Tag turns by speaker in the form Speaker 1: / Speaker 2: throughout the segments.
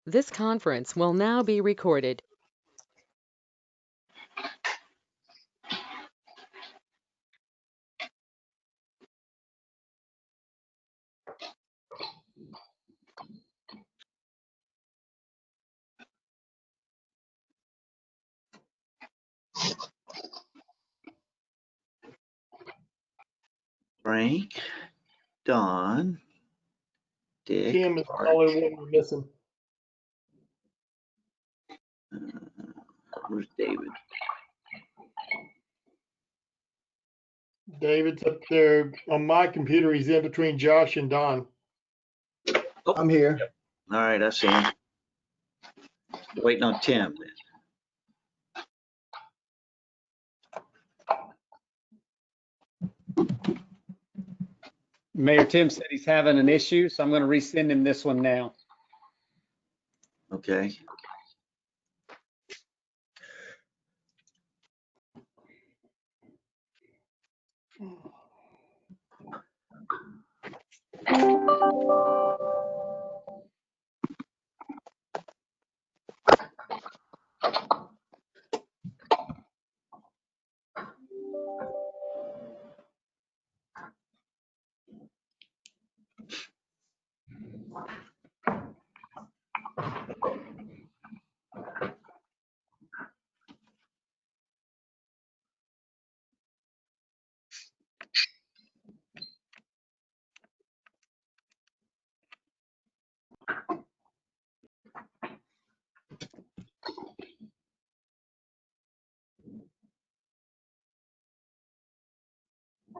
Speaker 1: This conference will now be recorded.
Speaker 2: Frank, Don, Dick.
Speaker 3: Tim is the
Speaker 2: Art.
Speaker 3: only one we're missing.
Speaker 2: Where's David?
Speaker 3: David's up there on my computer. He's in between Josh and Don.
Speaker 4: I'm here.
Speaker 2: All right, I see him. Waiting on Tim.
Speaker 5: Mayor Tim said he's having an issue, so I'm going to resend him this one now.
Speaker 2: Okay.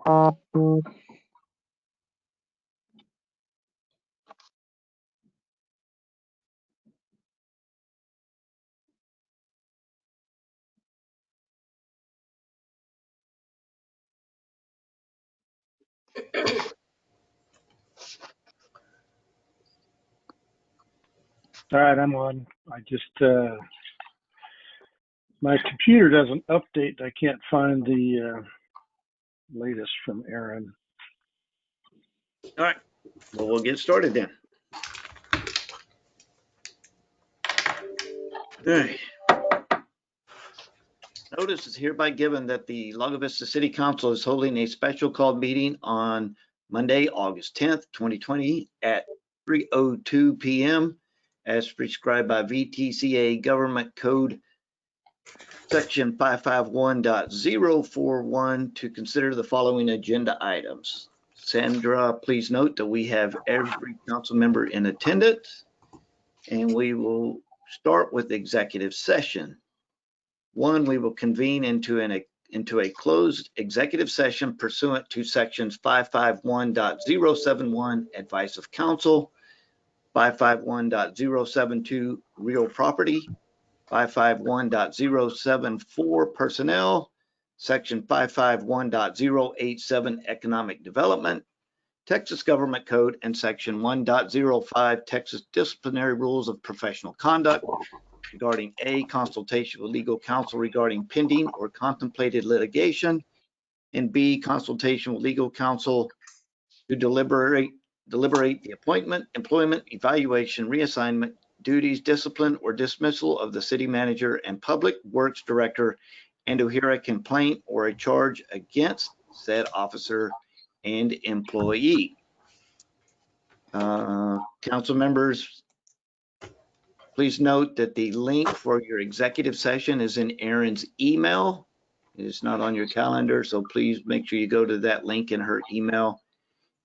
Speaker 6: All right, I'm on. I just, my computer doesn't update. I can't find the latest from Aaron.
Speaker 2: All right. Well, we'll get started then. All right. Notice is hereby given that the Lago Vista City Council is holding a special called meeting on Monday, August 10th, 2020 at 3:02 p.m. as prescribed by VTCA Government Code Section 551.041 to consider the following agenda items. Sandra, please note that we have every council member in attendance, and we will start with executive session. One, we will convene into a closed executive session pursuant to sections 551.071 advice of counsel, 551.072 real property, 551.074 personnel, section 551.087 economic development, Texas Government Code, and section 1.05 Texas Disciplinary Rules of Professional Conduct regarding A, consultation with legal counsel regarding pending or contemplated litigation, and B, consultation with legal counsel to deliberate the appointment, employment, evaluation, reassignment, duties, discipline, or dismissal of the city manager and public works director, and to hear a complaint or a charge against said officer and employee. Council members, please note that the link for your executive session is in Erin's email. It is not on your calendar, so please make sure you go to that link in her email.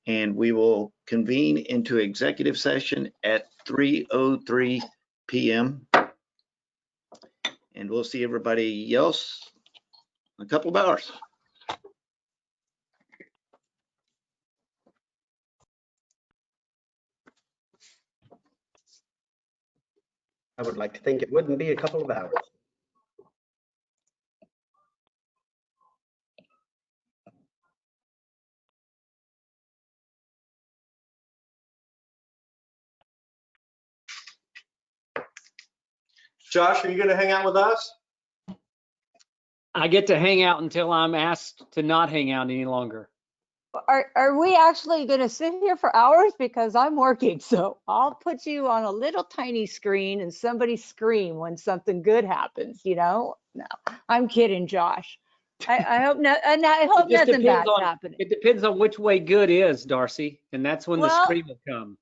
Speaker 2: And we will convene into executive session at 3:03 p.m. And we'll see everybody else in a couple of hours.
Speaker 4: I would like to think it wouldn't be a couple of hours.
Speaker 7: Josh, are you going to hang out with us?
Speaker 5: I get to hang out until I'm asked to not hang out any longer.
Speaker 8: are we actually going to sit here for hours? Because I'm working, so I'll put you on a little tiny screen and somebody scream when something good happens, you know? No, I'm kidding, Josh. I hope not, and I hope
Speaker 5: It just
Speaker 8: nothing
Speaker 5: depends
Speaker 8: bad's
Speaker 5: on,
Speaker 8: happening.
Speaker 5: it depends on which way good is, Darcy, and that's when the
Speaker 8: Well,
Speaker 5: scream will come.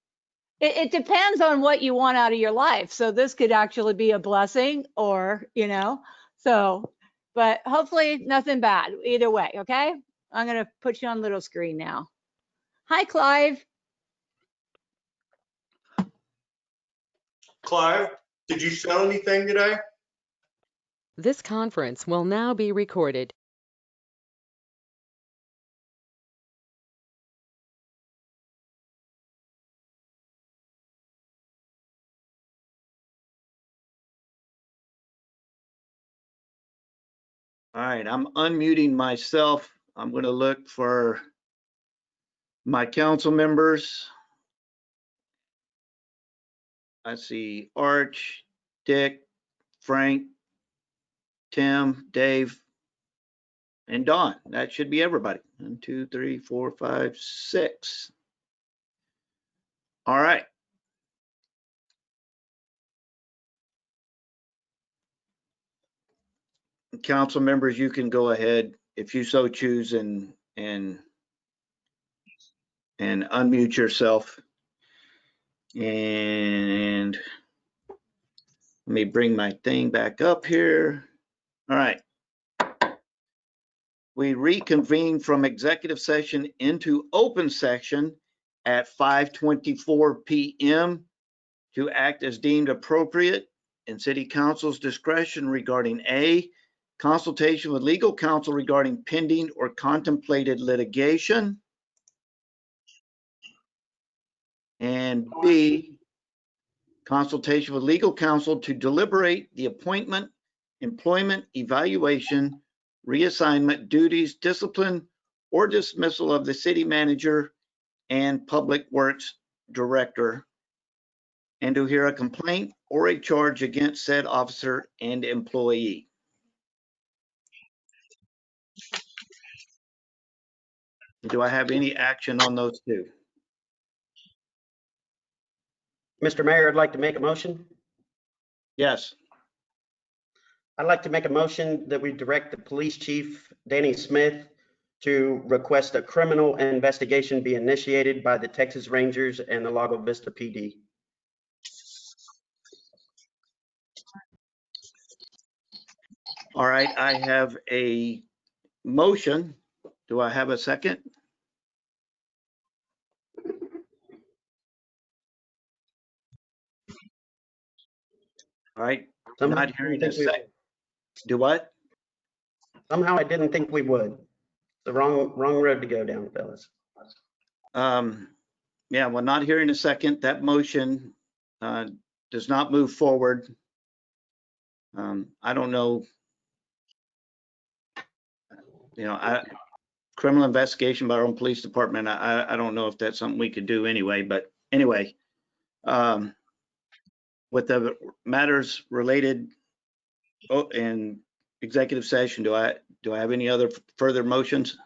Speaker 8: it depends on what you want out of your life. So this could actually be a blessing or, you know, so, but hopefully nothing bad either way. Okay. I'm going to put you on little screen now. Hi, Clive.
Speaker 7: Clive, did you sell anything today?
Speaker 1: This conference will now be recorded.
Speaker 2: All right, I'm unmuting myself. I'm going to look for my council members. I see Arch, Dick, Frank, Tim, Dave, and Don. That should be everybody. 1, 2, 3, 4, 5, 6. All right. Council members, you can go ahead if you so choose and unmute yourself. And let me bring my thing back up here. All right. We reconvene from executive session into open session at 5:24 p.m. to act as deemed appropriate in city council's discretion regarding A, consultation with legal counsel regarding pending or contemplated litigation, and B, consultation with legal counsel to deliberate the appointment, employment, evaluation, reassignment, duties, discipline, or dismissal of the city manager and public works director, and to hear a complaint or a charge against said officer and employee. Do I have any action on those two?
Speaker 4: Mr. Mayor, I'd like to make a motion.
Speaker 2: Yes.
Speaker 4: I'd like to make a motion that we direct the police chief, Danny Smith, to request a criminal investigation be initiated by the Texas Rangers and the Lago Vista PD.
Speaker 2: All right, I have a motion. Do I have a second? All right, not hearing a second. Do what?
Speaker 4: Somehow I didn't think we would. The wrong road to go down, fellas.
Speaker 2: Yeah, well, not hearing a second, that motion does not move forward. I don't know. Criminal investigation by our own police department, I don't know if that's something we could do anyway, but anyway, with the matters related in executive session, do I have any other further motions?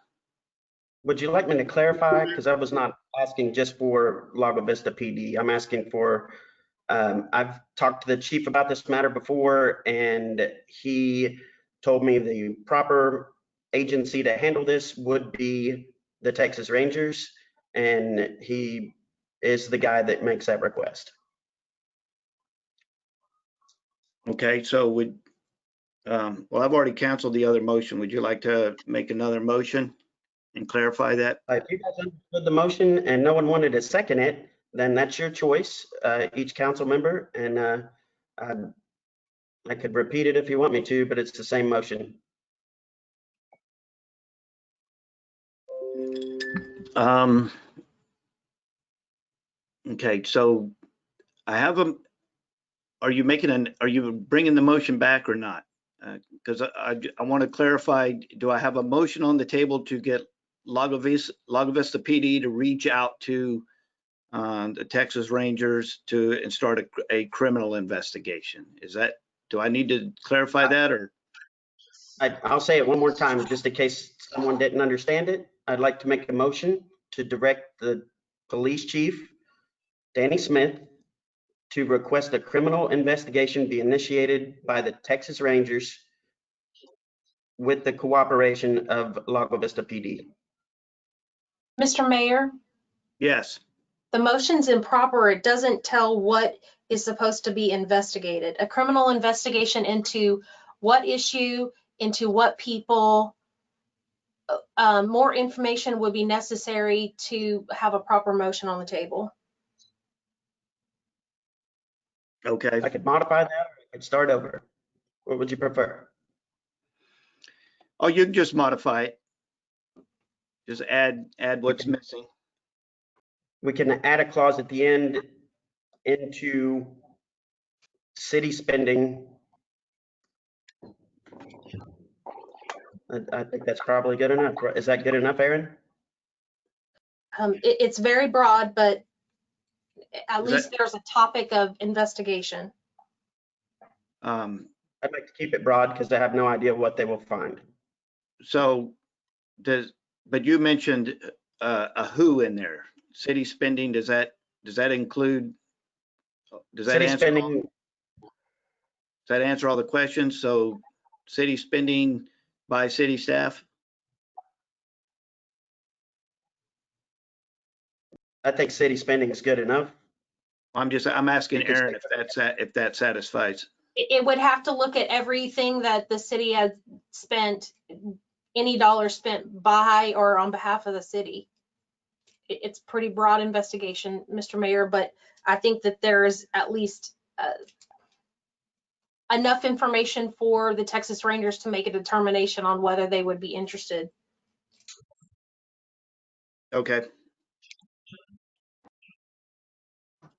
Speaker 4: Would you like me to clarify? Because I was not asking just for Lago Vista PD. I'm asking for, I've talked to the chief about this matter before, and he told me the proper agency to handle this would be the Texas Rangers, and he is the guy that makes that request.
Speaker 2: Okay, so well, I've already canceled the other motion. Would you like to make another motion and clarify that?
Speaker 4: If you guys understood the motion and no one wanted to second it, then that's your choice, each council member. And I could repeat it if you want me to, but it's the same motion.
Speaker 2: Okay, so I have are you bringing the motion back or not? Because I want to clarify, do I have a motion on the table to get Lago Vista PD to reach out to the Texas Rangers and start a criminal investigation? Do I need to clarify that, or?
Speaker 4: I'll say it one more time, just in case someone didn't understand it. I'd like to make a motion to direct the police chief, Danny Smith, to request a criminal investigation be initiated by the Texas Rangers with the cooperation of Lago Vista PD.
Speaker 9: Mr. Mayor,
Speaker 2: Yes.
Speaker 9: the motion's improper. It doesn't tell what is supposed to be investigated. A criminal investigation into what issue, into what people, more information would be necessary to have a proper motion on the table.
Speaker 2: Okay.
Speaker 4: I could modify that, or I could start over. What would you prefer?
Speaker 2: Oh, you can just modify it. Just add what's missing.
Speaker 4: We can add a clause at the end into city spending. I think that's probably good enough. Is that good enough, Aaron?
Speaker 9: It's very broad, but at
Speaker 2: Is
Speaker 9: least there's a topic of investigation.
Speaker 2: Um,
Speaker 4: I'd like to keep it broad because I have no idea what they will find.
Speaker 2: so but you mentioned a who in there. City spending, does that include, does that
Speaker 4: City
Speaker 2: answer,
Speaker 4: spending,
Speaker 2: does that answer all the questions? So city spending by city staff?
Speaker 4: I think city spending is good enough.
Speaker 2: I'm asking
Speaker 4: You can
Speaker 2: Aaron
Speaker 4: stick
Speaker 2: if that satisfies.
Speaker 9: It would have to look at everything that the city has spent, any dollar spent by or on behalf of the city. It's pretty broad investigation, Mr. Mayor, but I think that there's at least enough information for the Texas Rangers to make a determination on whether they would be interested.
Speaker 2: Okay.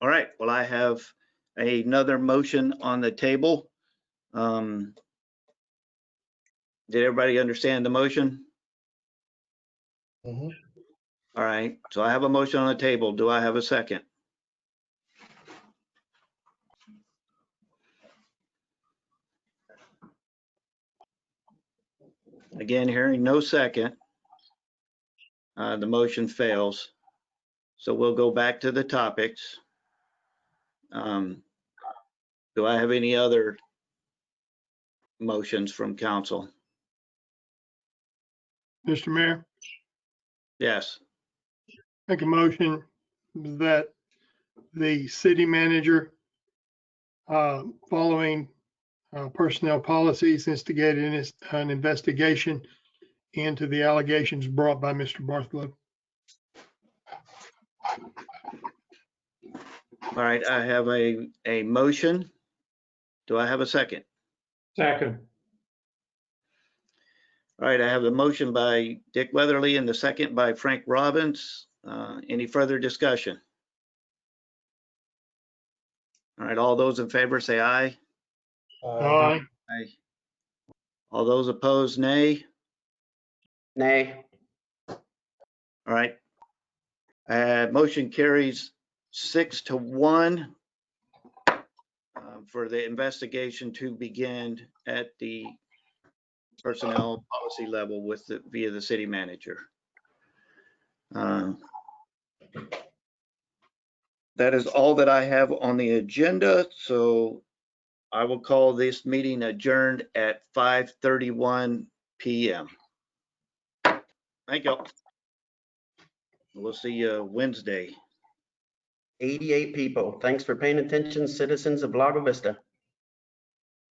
Speaker 2: All right, well, I have another motion on the table. Did everybody understand the motion?
Speaker 3: Mhm.
Speaker 2: All right, so I have a motion on the table. Do I have a second? Again, hearing no second, the motion fails. So we'll go back to the topics. Do I have any other motions from council?
Speaker 3: Mr. Mayor,
Speaker 2: Yes.
Speaker 3: make a motion that the city manager, following personnel policies, instigated an investigation into the allegations brought by Mr. Bartholomew.
Speaker 2: All right, I have a motion. Do I have a second?
Speaker 3: Second.
Speaker 2: All right, I have the motion by Dick Weatherly and the second by Frank Robbins. Any further discussion? All right, all those in favor say aye.
Speaker 3: Aye.
Speaker 2: Aye. All those opposed, nay.
Speaker 4: Nay.
Speaker 2: All right. Motion carries 6-1 for the investigation to begin at the personnel policy level via the city manager. That is all that I have on the agenda. So I will call this meeting adjourned at 5:31 p.m. Thank you. We'll see you Wednesday.
Speaker 4: 88 people. Thanks for paying attention, citizens of Lago Vista.